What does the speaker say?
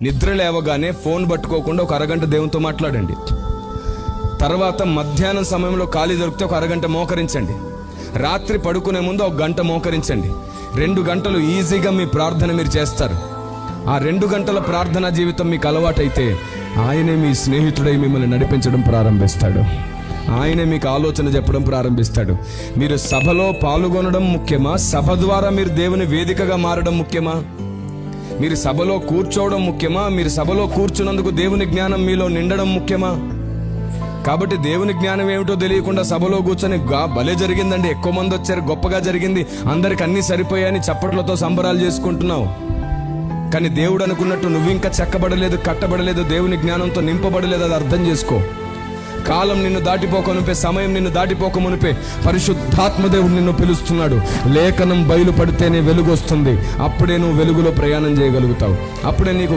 నిద్ర లేవగానే ఫోన్ పట్టుకోకుండా ఒక అరగంట దేవునితో మాట్లాడండి. తర్వాత మధ్యాహ్నం సమయంలో ఖాళీ దొరికితే ఒక అరగంట మోకరించండి. రాత్రి పడుకునే ముందు ఒక గంట మోకరించండి. 2 గంటలు ఈజీగా మీ ప్రార్థన మీరు చేస్తారు. ఆ 2 గంటల ప్రార్థనా జీవితం మీకు అలవాటైతే ఆయనే మీ స్నేహితుడై మిమ్మల్ని నడిపించడం ప్రారంభిస్తాడు. ఆయనే మీకు ఆలోచన చెప్పడం ప్రారంభిస్తాడు. మీరు సభలో పాల్గొనడం ముఖ్యమా, సభ ద్వారా మీరు దేవుని వేదికగా మారడం ముఖ్యమా? మీరు సభలో కూర్చోవడం ముఖ్యమా, మీరు సభలో కూర్చున్నందుకు దేవుని జ్ఞానం మీలో నిండడం ముఖ్యమా? కాబట్టి దేవుని జ్ఞానం ఏమిటో తెలియకుండా సభలో కూర్చొని భలే జరిగిందండి, ఎక్కువ మంది వచ్చారు, గొప్పగా జరిగింది, అందరికి అన్ని సరిపోయాయని చప్పట్లతో సంబరాలు చేసుకుంటున్నావు. కానీ దేవుడు అనుకున్నట్టు నువ్వు ఇంకా చెక్కబడలేదు, కట్టబడలేదు, దేవుని జ్ఞానంతో నింపబడలేదు. అది అర్థం చేసుకో. కాలం నిన్ను దాటిపోకమునిపే, సమయం నిన్ను దాటిపోకమునిపే పరిశుద్ధాత్మ దేవుడు నిన్ను పిలుస్తున్నాడు. లేఖనం బయలుపడితేనే వెలుగు వస్తుంది. అప్పుడే నువ్వు వెలుగులో ప్రయాణం చేయగలుగుతావు. అప్పుడే నీకు